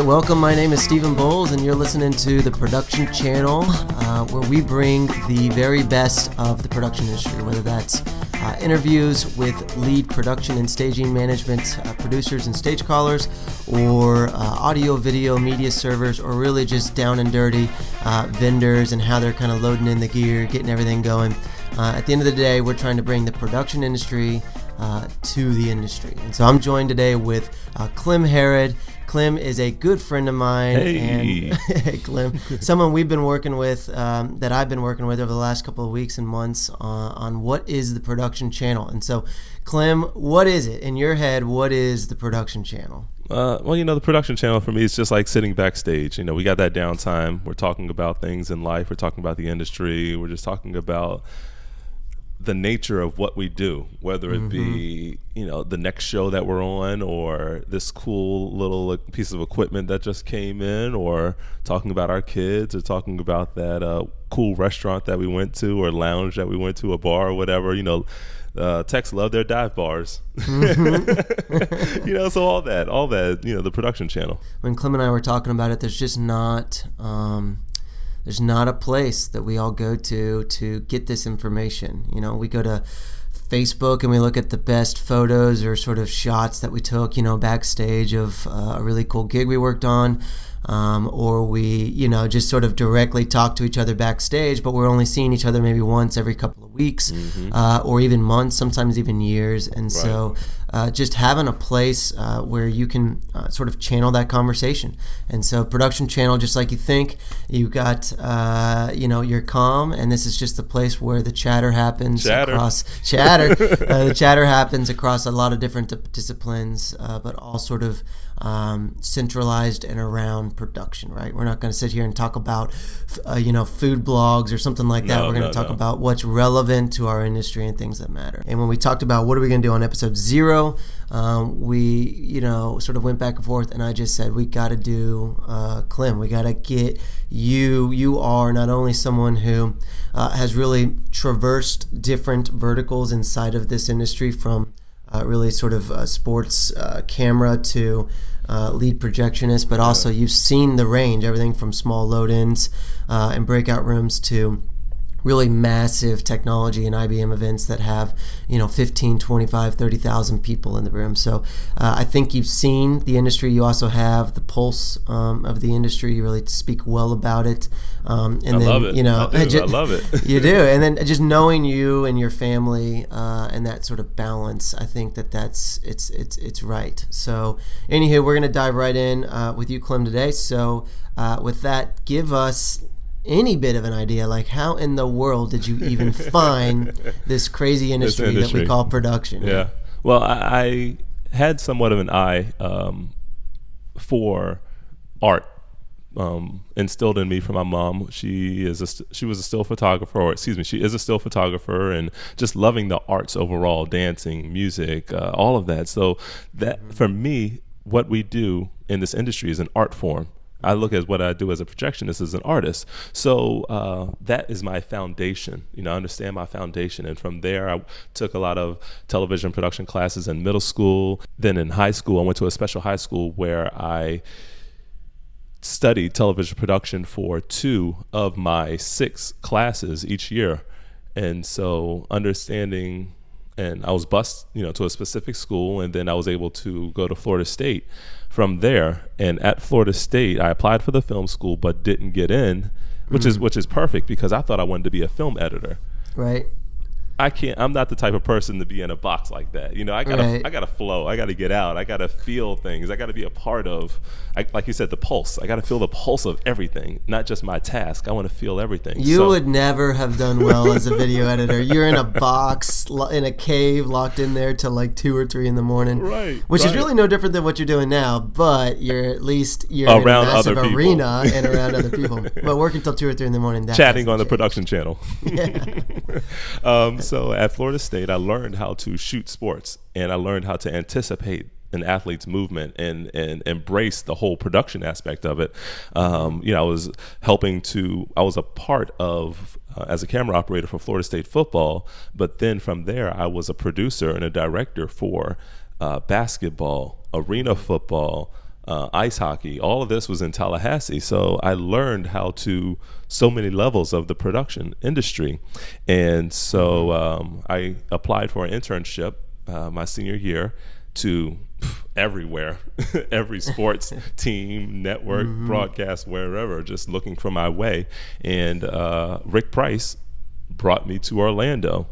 right, welcome. My name is Stephen Bowles, and you're listening to the Production Channel, where we bring the very best of the production industry, whether that's interviews with lead production and staging management producers and stage callers, or audio, video, media servers, or really just down and dirty vendors and how they're kind of loading in the gear, getting everything going. At the end of the day, we're trying to bring the production industry to the industry. And so I'm joined today with Clem Harrod. Clem is a good friend of mine. Hey. And Clem, someone we've been working with, that I've been working with over the last couple of weeks and months on what is the production channel. And so, Clem, what is it? In your head, what is the production channel? Well, the production channel for me is just like sitting backstage. We got that downtime. We're talking about things in life. We're talking about the industry. We're just talking about the nature of what we do, whether it be, the next show that we're on, or this cool little piece of equipment that just came in, or talking about our kids, or talking about that cool restaurant that we went to, or lounge that we went to, a bar or whatever. Techs love their dive bars. So all that, the production channel. When Clem and I were talking about it, there's not a place that we all go to get this information. We go to Facebook and we look at the best photos or sort of shots that we took, backstage of a really cool gig we worked on. Or we, just sort of directly talk to each other backstage, but we're only seeing each other maybe once every couple of weeks, or even months, sometimes even years. And so just having a place where you can sort of channel that conversation. And so production channel, just like you think, you got, your comm, and this is just the place where the chatter happens across the chatter happens across a lot of different disciplines, but all sort of centralized and around production, right? We're not going to sit here and talk about, food blogs or something like that. We're going to talk about what's relevant to our industry and things that matter. And when we talked about what are we going to do on episode 0, we, sort of went back and forth, and I just said, we got to do Clem. We got to get you. You are not only someone who has really traversed different verticals inside of this industry, from really sort of sports camera to lead projectionist, but also you've seen the range, everything from small load-ins and breakout rooms to really massive technology and IBM events that have 15, 25, 30,000 people in the room. So I think you've seen the industry. You also have the pulse of the industry. You really speak well about it. And I love it. I love it. You do. And then just knowing you and your family and that sort of balance, I think it's right. So anywho, we're going to dive right in with you, Clem, today. So with that, give us any bit of an idea, like how in the world did you even find this crazy industry that we call production? Yeah. Well, I had somewhat of an eye for art instilled in me from my mom. She was a still photographer, she is a still photographer, and just loving the arts overall, dancing, music, all of that. So that for me, what we do in this industry is an art form. I look at what I do as a projectionist as an artist. So that is my foundation. I understand my foundation. And from there, I took a lot of television production classes in middle school. Then in high school, I went to a special high school where I studied television production for 2 of my 6 classes each year. And so understanding, and I was bused, to a specific school, and then I was able to go to Florida State from there. And at Florida State, I applied for the film school but didn't get in, which is perfect, because I thought I wanted to be a film editor. Right. I'm not the type of person to be in a box like that. I gotta flow. I gotta get out. I gotta feel things. I gotta be a part of, like you said, the pulse. I gotta feel the pulse of everything, not just my task. I want to feel everything. You would never have done well as a video editor. You're in a box, in a cave, locked in there till like 2 or 3 in the morning. Right. Which is really no different than what you're doing now, but you're around in a massive arena and around other people. But working till 2 or 3 in the morning. Chatting on the production channel. Yeah. So at Florida State, I learned how to shoot sports, and I learned how to anticipate an athlete's movement and embrace the whole production aspect of it. I was a part of, as a camera operator for Florida State football, but then from there, I was a producer and a director for basketball, arena football, ice hockey. All of this was in Tallahassee. So I learned how to so many levels of the production industry. And so I applied for an internship my senior year to everywhere, every sports team, network, broadcast, wherever, just looking for my way. And Rick Price brought me to Orlando.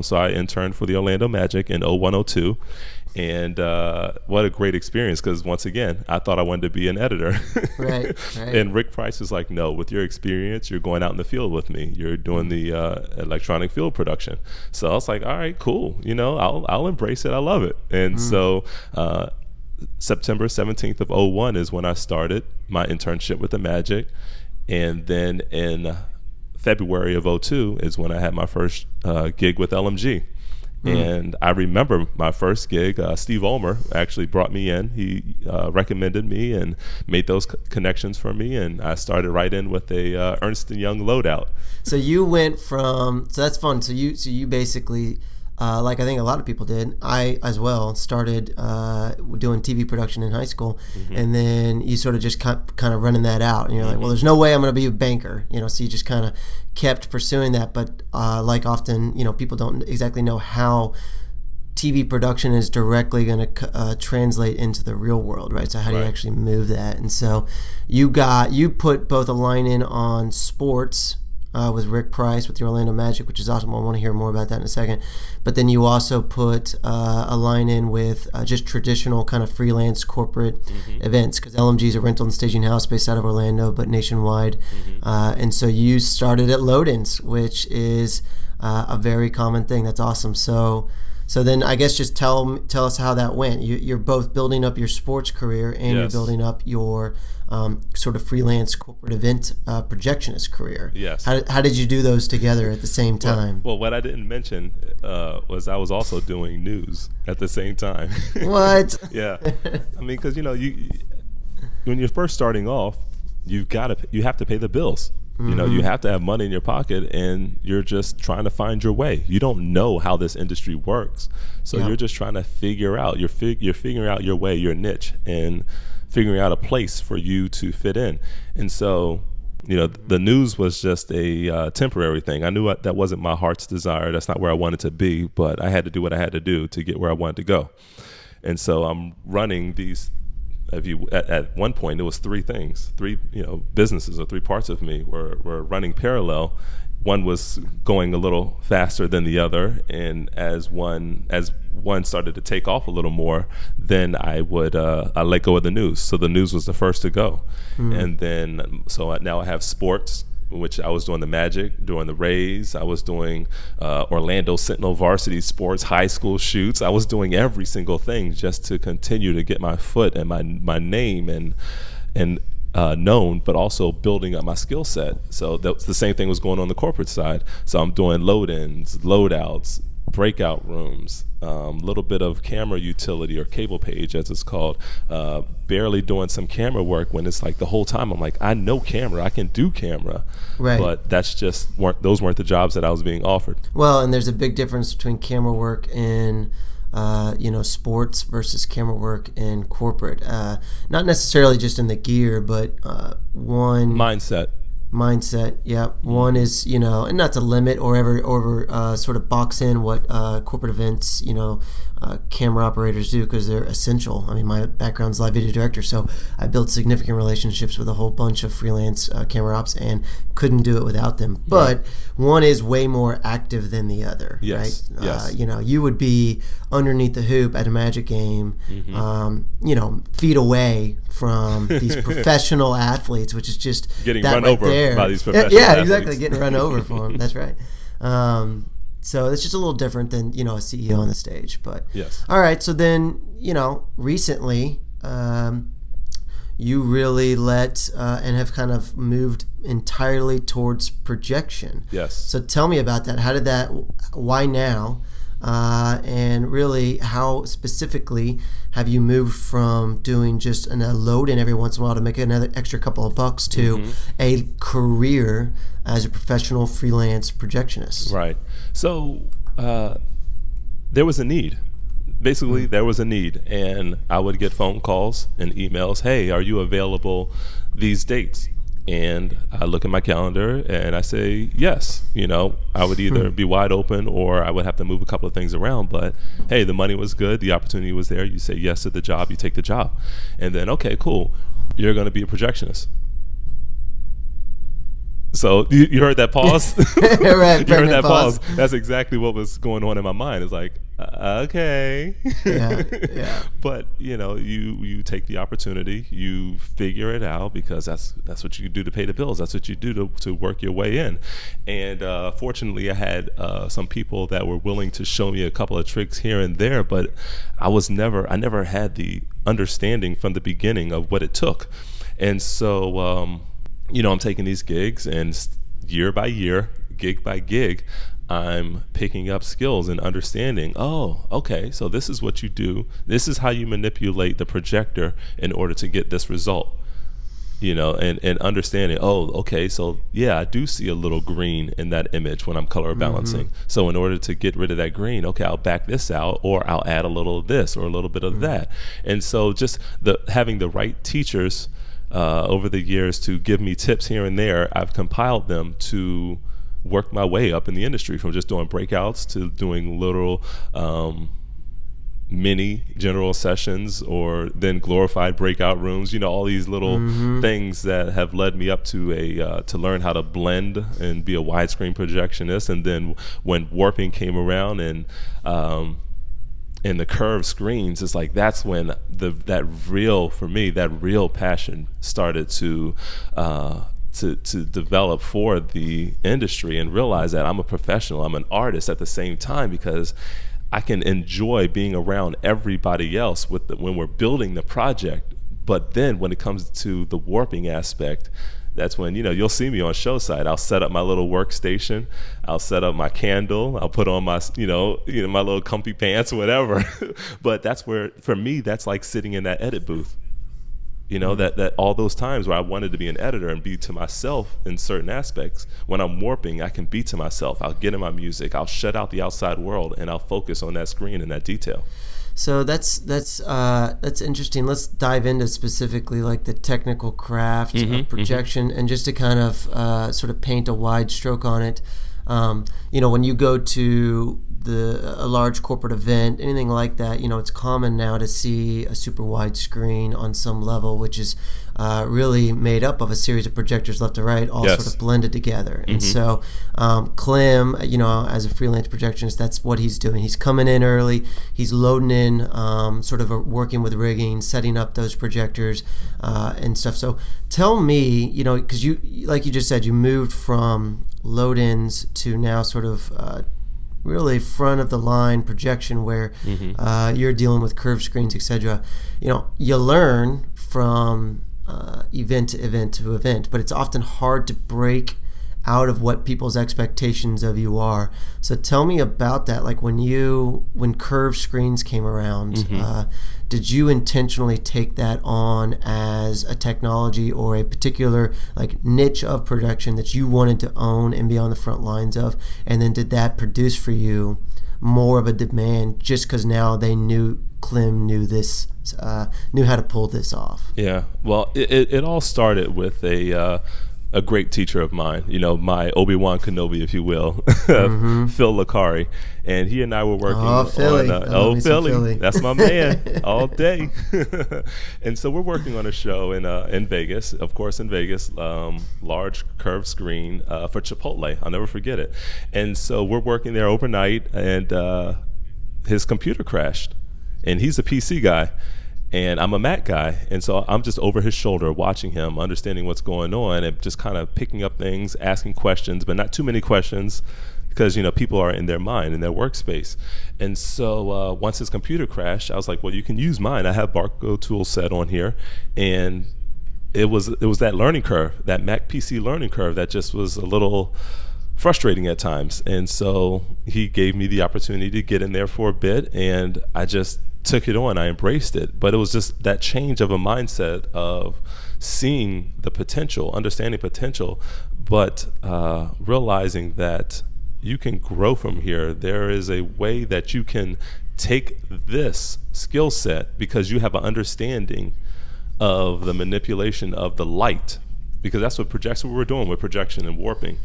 So I interned for the Orlando Magic in 0102. And what a great experience, because once again, I thought I wanted to be an editor. Right. And Rick Price was like, no, with your experience, you're going out in the field with me. You're doing the electronic field production. So I was like, all right, cool. I'll embrace it. I love it. And so September 17th of 01 is when I started my internship with the Magic. And then in February of 02 is when I had my first gig with LMG. And I remember my first gig, Steve Ulmer actually brought me in. He recommended me and made those connections for me, and I started right in with a Ernst & Young loadout. So you went from, so that's fun. So you basically, like I think a lot of people did, I as well started doing TV production in high school, and then you sort of just kind of running that out, and you're like, well, there's no way I'm going to be a banker, so you just kind of kept pursuing that. But like often, people don't exactly know how TV production is directly going to translate into the real world, right? So how do you actually move that? And so you put both a line in on sports with Rick Price with the Orlando Magic, which is awesome. I want to hear more about that in a second. But then you also put a line in with just traditional kind of freelance corporate events, because LMG is a rental and staging house based out of Orlando, but nationwide. And so you started at load-ins, which is a very common thing. That's awesome. So then I guess just tell us how that went. You're both building up your sports career and you're building up your sort of freelance corporate event projectionist career. Yes. How did you do those together at the same time? Well, what I didn't mention was I was also doing news at the same time. What? Yeah. I mean, because when you're first starting off, you have to pay the bills. You have to have money in your pocket, and you're just trying to find your way. You don't know how this industry works, so you're just trying to figure out. You're figuring out your way, your niche, and figuring out a place for you to fit in. And so, the news was just a temporary thing. I knew that wasn't my heart's desire. That's not where I wanted to be, but I had to do what I had to do to get where I wanted to go. And so I'm running these. At one point, it was three businesses, or three parts of me were running parallel. One was going a little faster than the other, and as one started to take off a little more, then I let go of the news. So the news was the first to go, and then now I have sports, which I was doing the Magic, doing the Rays. I was doing Orlando Sentinel varsity sports, high school shoots. I was doing every single thing just to continue to get my foot and my name and known, but also building up my skill set. So that's the same thing was going on the corporate side. So I'm doing load-ins, load-outs, breakout rooms, little bit of camera utility, or cable page as it's called, barely doing some camera work, when it's like the whole time I'm like, I know camera, I can do camera, right? But those weren't the jobs that I was being offered. Well, and there's a big difference between camera work in sports versus camera work in corporate. Not necessarily just in the gear, but one mindset. Yeah. One is, and not to limit or ever sort of box in what corporate events, camera operators do, because they're essential. I mean, my background's live video director, so I built significant relationships with a whole bunch of freelance camera ops and couldn't do it without them. But one is way more active than the other, right? Yes. You would be underneath the hoop at a Magic game, feet away from these professional athletes, which is just getting that run right over there. by these professional athletes. Exactly, getting run over for them. That's right. So it's just a little different than, a CEO on the stage. But yes. All right. So then, recently, you really and have kind of moved entirely towards projection. Yes. So tell me about that. Why now? And really, how specifically have you moved from doing just a load in every once in a while to make another extra couple of bucks to a career as a professional freelance projectionist? Right. So there was a need, Basically, there was a need, and I would get phone calls and emails. Hey, are you available these dates? And I look at my calendar and I say yes. I would either be wide open or I would have to move a couple of things around. But hey, the money was good, the opportunity was there. You say yes to the job, you take the job, and then okay, cool. You're going to be a projectionist. So you heard that pause? Right, you heard that pause. That's exactly what was going on in my mind. It's like, okay. Yeah. But you take the opportunity, you figure it out, because that's what you do to pay the bills. That's what you do to work your way in. And fortunately, I had some people that were willing to show me a couple of tricks here and there, but I never had the understanding from the beginning of what it took. And so I'm taking these gigs, and year by year, gig by gig, I'm picking up skills and understanding, oh, okay, so this is what you do. This is how you manipulate the projector in order to get this result. And understanding, oh, okay, so yeah, I do see a little green in that image when I'm color balancing. So in order to get rid of that green, okay, I'll back this out, or I'll add a little of this or a little bit of that. And so just having the right teachers over the years to give me tips here and there, I've compiled them to work my way up in the industry, from just doing breakouts to doing little mini general sessions, or then glorified breakout rooms, all these little things that have led me up to to learn how to blend and be a widescreen projectionist. And then when warping came around and the curved screens, it's like that's when that real passion started to develop for the industry, and realize that I'm a professional, I'm an artist at the same time, because I can enjoy being around everybody else when we're building the project. But then when it comes to the warping aspect, that's when you'll see me on show site. I'll set up my little workstation, I'll set up my candle, I'll put on my my little comfy pants, whatever. But that's where, for me, that's like sitting in that edit booth. That all those times where I wanted to be an editor and be to myself in certain aspects, when I'm warping, I can be to myself. I'll get in my music, I'll shut out the outside world, and I'll focus on that screen and that detail. So that's interesting. Let's dive into specifically like the technical craft of projection, and just to kind of sort of paint a wide stroke on it. When you go to a large corporate event, anything like that, it's common now to see a super wide screen on some level, which is really made up of a series of projectors left to right, all sort of blended together. And so Clem, as a freelance projectionist, that's what he's doing. He's coming in early, he's loading in, sort of working with rigging, setting up those projectors and stuff. So tell me, because you, like you just said, you moved from load-ins to now sort of really front of the line projection, where you're dealing with curved screens, etc. You learn from event to event to event, but it's often hard to break out of what people's expectations of you are. So tell me about that. Like when curved screens came around, did you intentionally take that on as a technology or a particular like niche of projection that you wanted to own and be on the front lines of? And then did that produce for you more of a demand just because now they knew Clem knew this, knew how to pull this off? Yeah, well, it all started with a great teacher of mine, my Obi-Wan Kenobi, if you will, Phil Licari. And he and I were working on Philly. That's my man all day. And so we're working on a show in Vegas, of course, large curved screen for Chipotle. I'll never forget it. And so we're working there overnight, and his computer crashed. And he's a PC guy, and I'm a Mac guy, and so I'm just over his shoulder watching him, understanding what's going on, and just kind of picking up things, asking questions, but not too many questions, because people are in their mind, in their workspace. And so once his computer crashed, I was like, well, you can use mine. I have Barco tool set on here, and it was that learning curve, that Mac PC learning curve, that just was a little frustrating at times. And so he gave me the opportunity to get in there for a bit, and I just took it on. I embraced it. But it was just that change of a mindset of seeing the potential, understanding potential, but realizing that you can grow from here. There is a way that you can take this skill set because you have an understanding of the manipulation of the light, because that's what we're doing with projection and warping.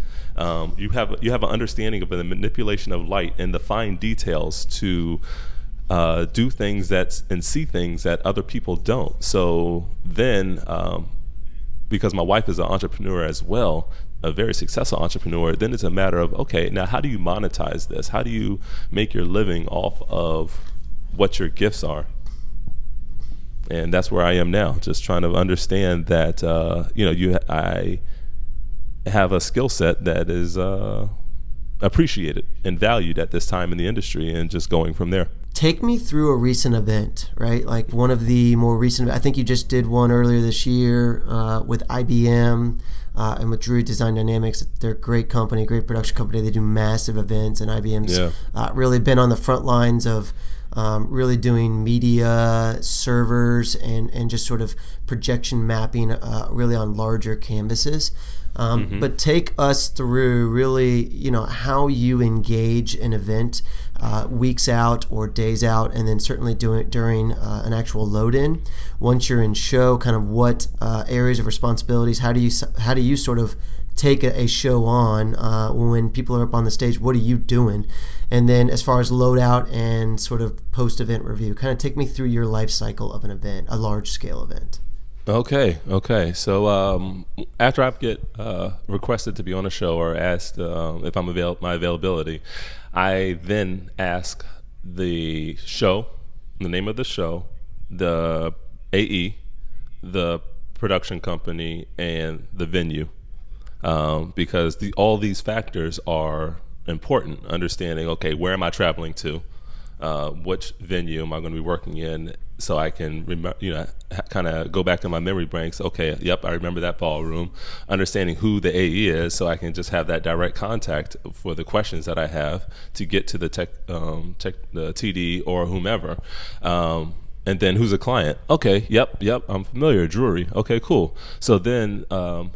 You have an understanding of the manipulation of light and the fine details to do things and see things that other people don't. So then, because my wife is an entrepreneur as well, a very successful entrepreneur, then it's a matter of, okay, now how do you monetize this? How do you make your living off of what your gifts are? And that's where I am now, just trying to understand that, I have a skill set that is appreciated and valued at this time in the industry, and just going from there. Take me through a recent event, right? Like one of the more recent, I think you just did one earlier this year with IBM and with Druid Design Dynamics. They're a great company, great production company. They do massive events, and IBM's really been on the front lines of really doing media servers and just sort of projection mapping really on larger canvases. But take us through really, how you engage an event weeks out or days out, and then certainly doing it during an actual load-in. Once you're in show, kind of what areas of responsibilities, how do you sort of take a show on when people are up on the stage? What are you doing? And then as far as load out and sort of post-event review, kind of take me through your life cycle of an event, a large-scale event. Okay. So after I get requested to be on a show or asked if I'm my availability, I then ask the show, the name of the show, the AE, the production company, and the venue, because all these factors are important. Understanding, okay, where am I traveling to? Which venue am I going to be working in, so I can kind of go back to my memory banks. Okay, yep, I remember that ballroom. Understanding who the AE is, so I can just have that direct contact for the questions that I have to get to the the TD or whomever. And then who's a client? Okay, yep, I'm familiar, Drury. Okay, cool. So then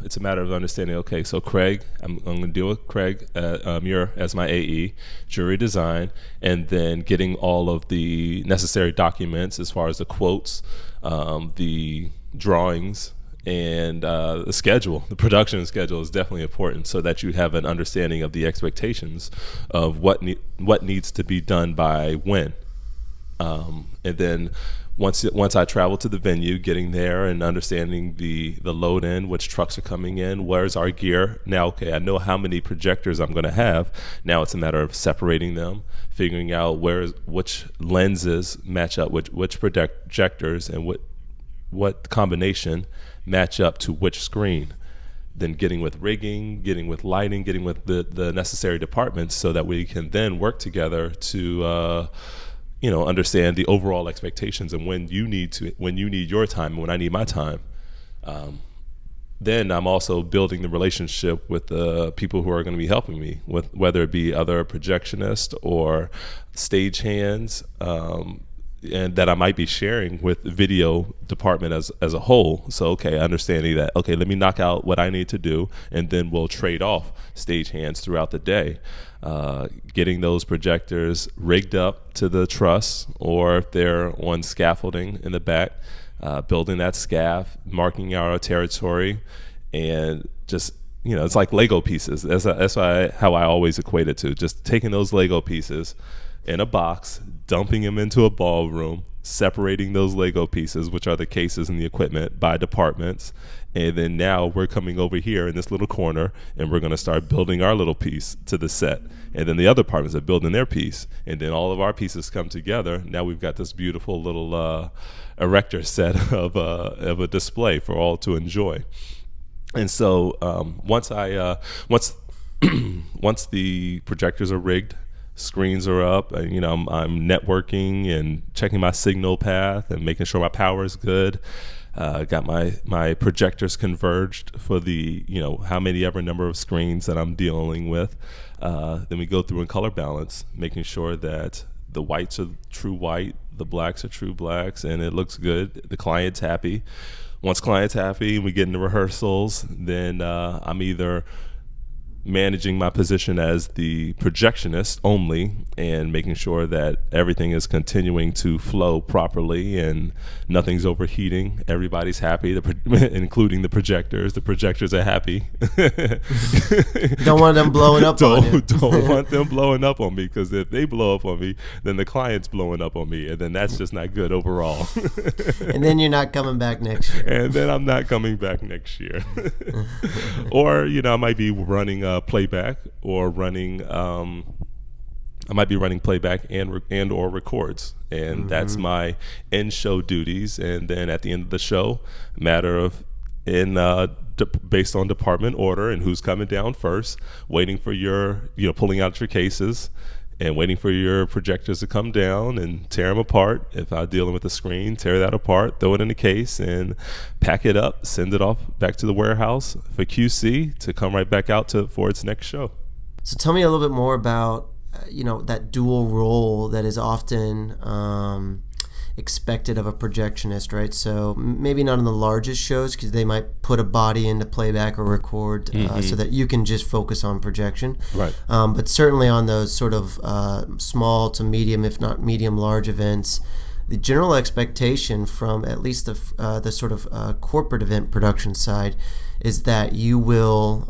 it's a matter of understanding, okay, so Craig, I'm going to deal with Craig Muir as my AE, Drury Design, and then getting all of the necessary documents as far as the quotes, the drawings, and the schedule. The production schedule is definitely important, so that you have an understanding of the expectations of what needs to be done by when. And then once I travel to the venue, getting there and understanding the load in, which trucks are coming in, where's our gear. Now, okay, I know how many projectors I'm going to have. Now it's a matter of separating them, figuring out which lenses match up with which projectors, and what combination match up to which screen. Then getting with rigging, getting with lighting, getting with the necessary departments, so that we can then work together to understand the overall expectations and when you need your time and when I need my time. Then I'm also building the relationship with the people who are going to be helping me, with whether it be other projectionists or stagehands, and that I might be sharing with the video department as a whole. So, okay, understanding that, okay, let me knock out what I need to do, and then we'll trade off stagehands throughout the day. Getting those projectors rigged up to the truss, or if they're on scaffolding in the back, building that scaff, marking our territory, and just, it's like Lego pieces. That's how I always equate it to. Just taking those Lego pieces in a box, dumping them into a ballroom, separating those Lego pieces, which are the cases and the equipment, by departments. And then now we're coming over here in this little corner, and we're going to start building our little piece to the set. And then the other departments are building their piece. And then all of our pieces come together. Now we've got this beautiful little erector set of a display for all to enjoy. And so once the projectors are rigged, screens are up, I'm networking and checking my signal path and making sure my power is good. Got my projectors converged for the how many ever number of screens that I'm dealing with. Then we go through and color balance, making sure that the whites are true white, the blacks are true blacks, and it looks good. The client's happy. Once client's happy, we get into rehearsals. Then I'm either managing my position as the projectionist only and making sure that everything is continuing to flow properly and nothing's overheating. Everybody's happy, including the projectors. The projectors are happy. Don't want them blowing up on you. Don't want them blowing up on me, because if they blow up on me, then the client's blowing up on me, and then that's just not good overall. And then you're not coming back next year. And then I'm not coming back next year. Or, I might be running playback, or I might be running playback and or records, and that's my end show duties. And then at the end of the show, based on department order and who's coming down first, waiting for your, pulling out your cases and waiting for your projectors to come down and tear them apart. If I'm dealing with the screen, tear that apart, throw it in a case and pack it up, send it off back to the warehouse for QC to come right back out for its next show. So tell me a little bit more about, that dual role that is often expected of a projectionist, right? So maybe not on the largest shows, because they might put a body into playback or record so that you can just focus on projection. Right. But certainly on those sort of small to medium, if not medium large events, the general expectation from at least the sort of corporate event production side is that you will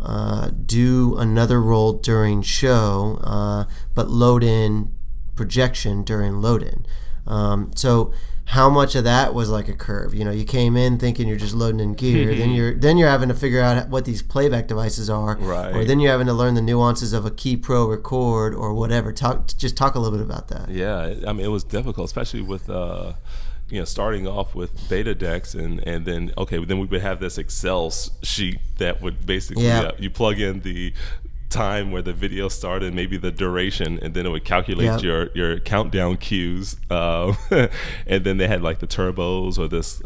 do another role during show, but load in projection during load in. So how much of that was like a curve? You came in thinking you're just loading in gear, then you're having to figure out what these playback devices are, right? Or then you're having to learn the nuances of a Key Pro record or whatever. Talk a little bit about that. Yeah, I mean, it was difficult, especially with starting off with beta decks, and then then we would have this Excel sheet that would basically you plug in the time where the video started, maybe the duration, and then it would calculate your countdown cues, and then they had like the turbos or this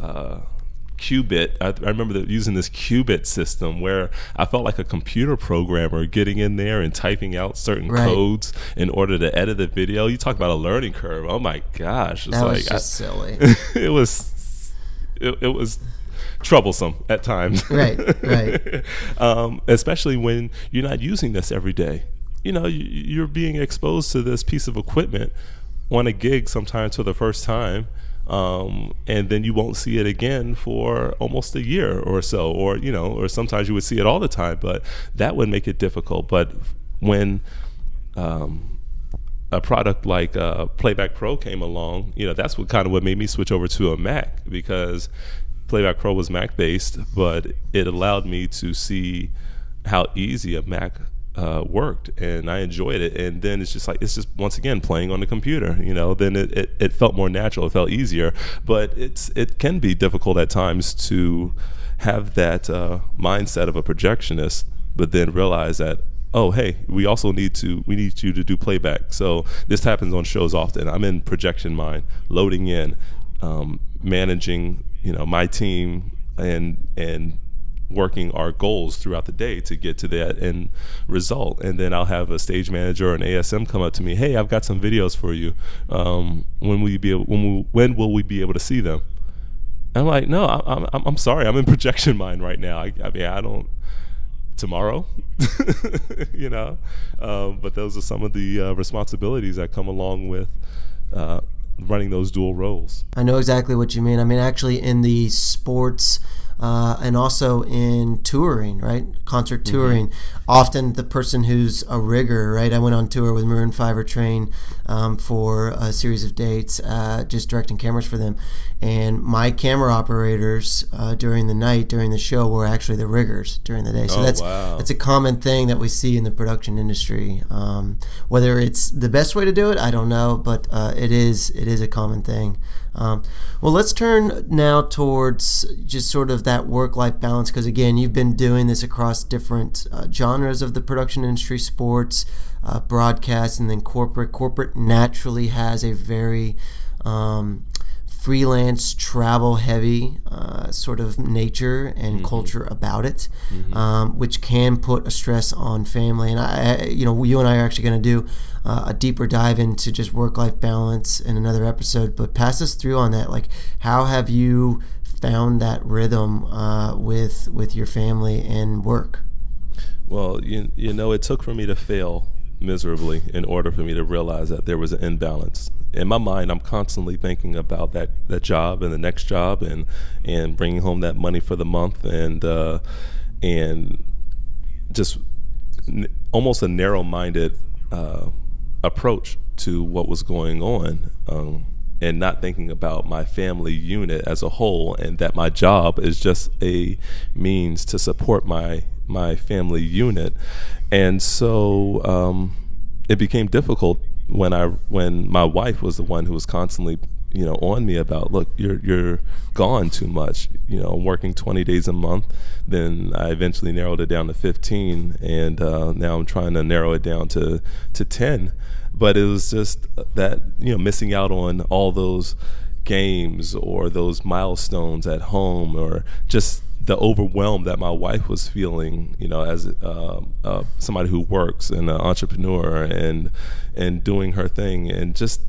qubit. I remember using this qubit system where I felt like a computer programmer getting in there and typing out certain codes in order to edit the video. You talk about a learning curve. Oh my gosh, that was just silly. It was troublesome at times. Right. Especially when you're not using this every day. You're being exposed to this piece of equipment on a gig sometimes for the first time, and then you won't see it again for almost a year or so, or sometimes you would see it all the time, but that would make it difficult. But when a product like Playback Pro came along, that's what made me switch over to a Mac, because Playback Pro was Mac based, but it allowed me to see how easy a Mac worked, and I enjoyed it. And then it's just once again playing on the computer. Then it felt more natural, it felt easier. But it can be difficult at times to have that mindset of a projectionist, but then realize that, oh hey, we need you to do playback. So this happens on shows often. I'm in projection mind, loading in, managing my team and working our goals throughout the day to get to that end result. And then I'll have a stage manager or an ASM come up to me, hey, I've got some videos for you. When will we be able to see them? And I'm like, no, I'm sorry, I'm in projection mind right now. I don't. Tomorrow, but those are some of the responsibilities that come along with running those dual roles. I know exactly what you mean. I mean, actually in the sports and also in touring, right? Concert touring, often the person who's a rigger, right? I went on tour with Maroon 5 or Train for a series of dates, just directing cameras for them. And my camera operators during the night, during the show, were actually the riggers during the day. So that's a common thing that we see in the production industry. Whether it's the best way to do it, I don't know, but it is a common thing. Well, let's turn now towards just sort of that work-life balance, because again, you've been doing this across different genres of the production industry: sports, broadcast, and then corporate. Corporate naturally has a very freelance, travel-heavy sort of nature and culture about it, which can put a stress on family. And you and I are actually going to do a deeper dive into just work-life balance in another episode. But pass us through on that. Like, how have you found that rhythm with your family and work? Well, you know, it took for me to fail miserably in order for me to realize that there was an imbalance. In my mind, I'm constantly thinking about that job and the next job and bringing home that money for the month and just almost a narrow-minded approach to what was going on, and not thinking about my family unit as a whole, and that my job is just a means to support my family unit. And so it became difficult when my wife was the one who was constantly, you know, on me about, look, you're gone too much. You know, I'm working 20 days a month. Then I eventually narrowed it down to 15, and now I'm trying to narrow it down to 10. But it was just that, you know, missing out on all those games or those milestones at home, or just the overwhelm that my wife was feeling, you know, as somebody who works and an entrepreneur and doing her thing, and just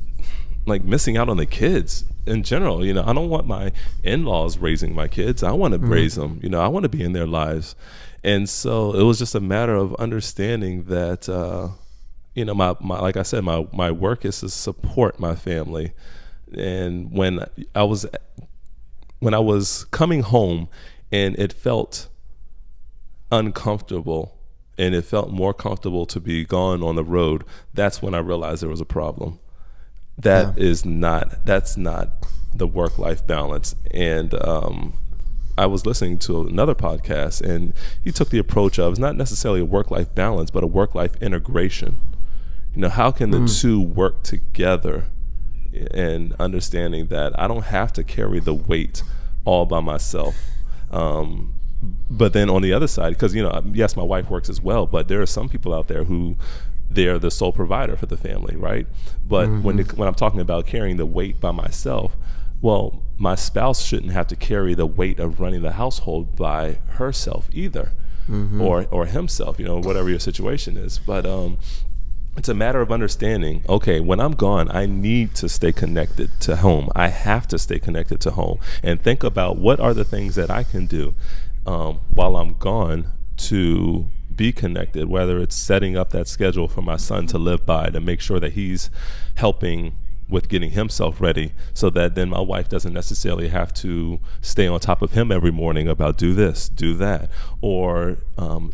like missing out on the kids in general. You know, I don't want my in-laws raising my kids. I want to raise them. You know, I want to be in their lives. And so it was just a matter of understanding that, you know, my like I said, my work is to support my family. And when I was coming home and it felt uncomfortable, and it felt more comfortable to be gone on the road, that's when I realized there was a problem. That's not the work-life balance. And I was listening to another podcast, and he took the approach of, it's not necessarily a work-life balance, but a work-life integration. You know, how can the two work together, and understanding that I don't have to carry the weight all by myself. But then on the other side, because, you know, yes, my wife works as well, but there are some people out there who they're the sole provider for the family, right? But when I'm talking about carrying the weight by myself, well, my spouse shouldn't have to carry the weight of running the household by herself either, or himself, you know, whatever your situation is. But it's a matter of understanding, okay, when I'm gone, I need to stay connected to home. I have to stay connected to home, and think about what are the things that I can do while I'm gone to be connected, whether it's setting up that schedule for my son to live by, to make sure that he's helping with getting himself ready, so that then my wife doesn't necessarily have to stay on top of him every morning about do this, do that, or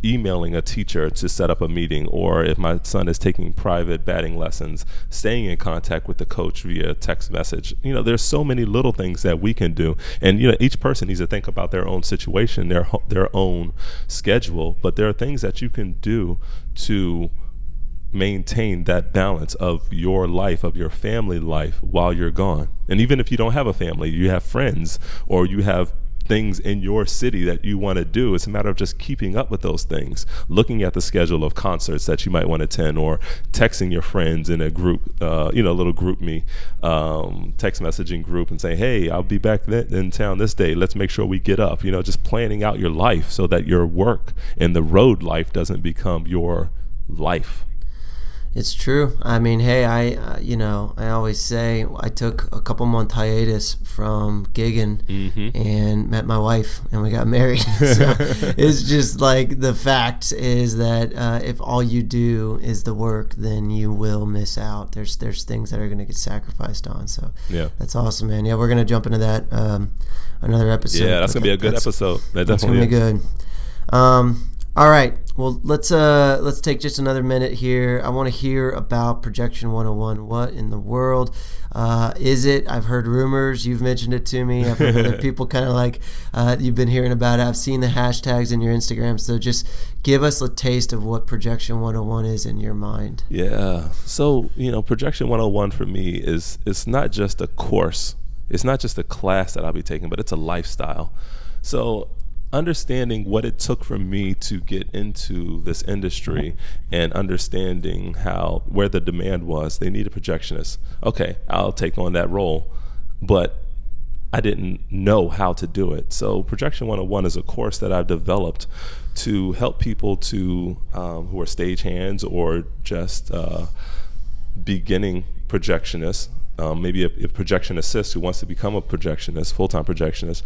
emailing a teacher to set up a meeting, or if my son is taking private batting lessons, staying in contact with the coach via text message. You know, there's so many little things that we can do, and you know, each person needs to think about their own situation, their own schedule, but there are things that you can do to maintain that balance of your life, of your family life while you're gone. And even if you don't have a family, you have friends, or you have things in your city that you want to do, it's a matter of just keeping up with those things, looking at the schedule of concerts that you might want to attend, or texting your friends in a group, you know, a little group me, text messaging group, and saying, hey, I'll be back in town this day, let's make sure we get up. You know, just planning out your life so that your work and the road life doesn't become your life. It's true. I mean, hey, I always say I took a couple month hiatus from gigging and met my wife, and we got married. So it's just like, the fact is that if all you do is the work, then you will miss out. There's things that are going to get sacrificed on. So yeah, that's awesome, man. Yeah, we're going to jump into that another episode. Yeah, that's going to be a good episode. That's going to be good. All right. Well, let's take just another minute here. I want to hear about Projection 101. What in the world is it? I've heard rumors. You've mentioned it to me. I've heard other people kind of like you've been hearing about it. I've seen the hashtags in your Instagram. So just give us a taste of what Projection 101 is in your mind. Yeah. So, you know, Projection 101 for me is, it's not just a course. It's not just a class that I'll be taking, but it's a lifestyle. So understanding what it took for me to get into this industry, and understanding where the demand was. They need a projectionist. Okay, I'll take on that role, but I didn't know how to do it. So Projection 101 is a course that I've developed to help people who are stagehands, or just beginning projectionists, maybe a projection assist who wants to become a projectionist, full-time projectionist,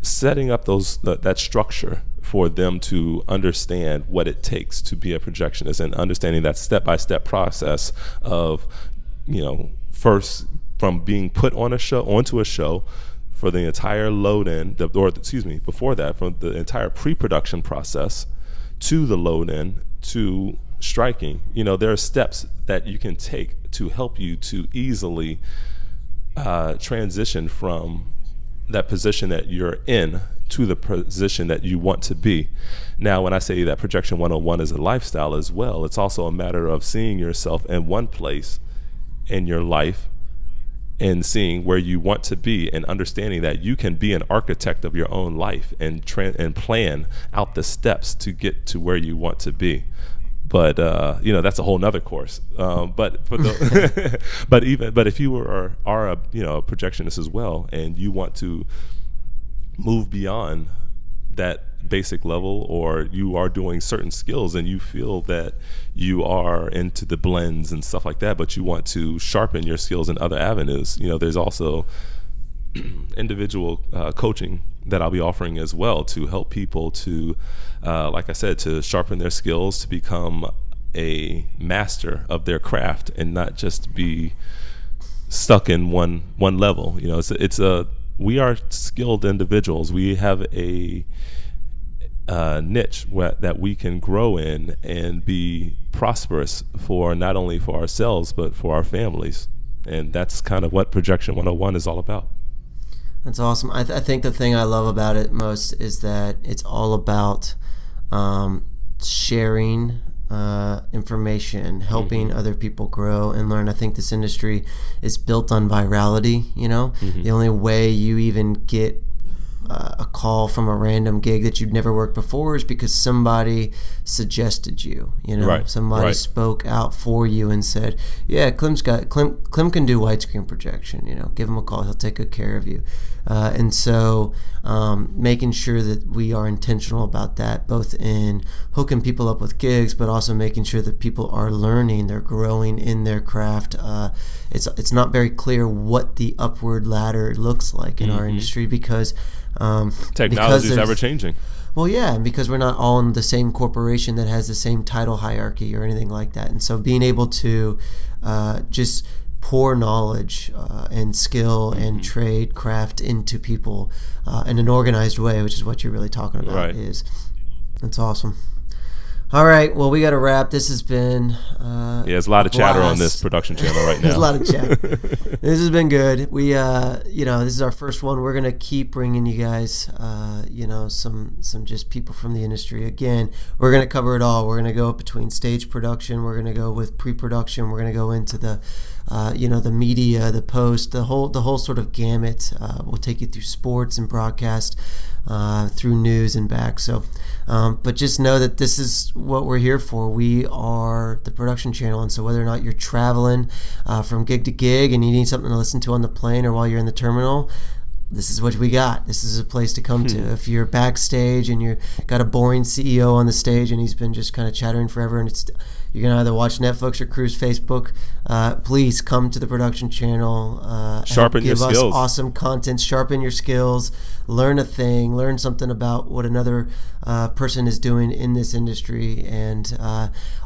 setting up that structure for them to understand what it takes to be a projectionist, and understanding that step-by-step process of, first from being put on onto a show, for the entire load in, before that, from the entire pre-production process to the load in to striking. There are steps that you can take to help you to easily transition from that position that you're in to the position that you want to be. Now, when I say that Projection 101 is a lifestyle as well, it's also a matter of seeing yourself in one place in your life and seeing where you want to be, and understanding that you can be an architect of your own life and plan out the steps to get to where you want to be. But that's a whole nother course. But if you are a projectionist as well, and you want to move beyond that basic level, or you are doing certain skills and you feel that you are into the blends and stuff like that, but you want to sharpen your skills in other avenues, there's also individual coaching that I'll be offering as well, to help people to, like I said, to sharpen their skills, to become a master of their craft and not just be stuck in one level. We are skilled individuals. We have a niche that we can grow in and be prosperous for, not only for ourselves but for our families, and that's kind of what Projection 101 is all about. That's awesome. I think the thing I love about it most is that it's all about sharing information, helping other people grow and learn. I think this industry is built on virality. The only way you even get a call from a random gig that you'd never worked before is because somebody suggested you. Somebody spoke out for you and said, yeah, Clem can do widescreen projection. Give him a call, he'll take good care of you. And so making sure that we are intentional about that, both in hooking people up with gigs, but also making sure that people are learning, they're growing in their craft. It's not very clear what the upward ladder looks like in our industry, because technology is ever changing. Well, yeah, and because we're not all in the same corporation that has the same title hierarchy or anything like that. And so being able to just pour knowledge and skill and trade craft into people in an organized way, which is what you're really talking about, that's awesome. All right, well, we got to wrap. This has been there's a lot of chatter on this production channel right now. There's a lot of chat. This has been good. We this is our first one. We're gonna keep bringing you guys some just people from the industry. Again, we're gonna cover it all. We're gonna go between stage production, we're gonna go with pre-production, we're gonna go into the the media, the post, the whole sort of gamut. We'll take you through sports and broadcast, through news and back. So but just know that this is what we're here for. We are the production channel, and so whether or not you're traveling from gig to gig and you need something to listen to on the plane or while you're in the terminal, this is what we got. This is a place to come to. If you're backstage and you've got a boring CEO on the stage and he's been just kind of chattering forever, and you're going to either watch Netflix or cruise Facebook, please come to the production channel. Sharpen your skills. Give us awesome content. Sharpen your skills. Learn a thing. Learn something about what another person is doing in this industry. And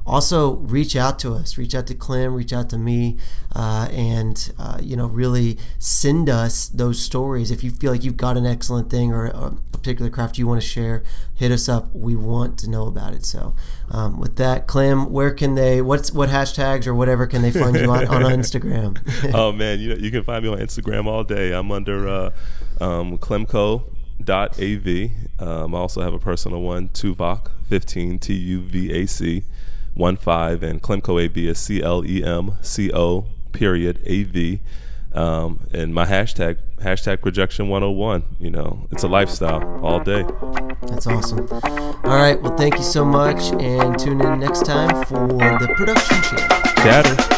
also reach out to us. Reach out to Clem. Reach out to me. And really send us those stories. If you feel like you've got an excellent thing or a particular craft you want to share, hit us up. We want to know about it. So with that, Clem, where can they, what hashtags or whatever can they find you on Instagram? Oh man, you can find me on Instagram all day. I'm under CLEMCO.AV. I also have a personal one, Tuvac 15 TUVAC 15, and CLEMCO.AV is CLEMCO.AV. And my hashtag projection 101. It's a lifestyle all day. That's awesome. All right, well, thank you so much, and tune in next time for the production channel. Chatter.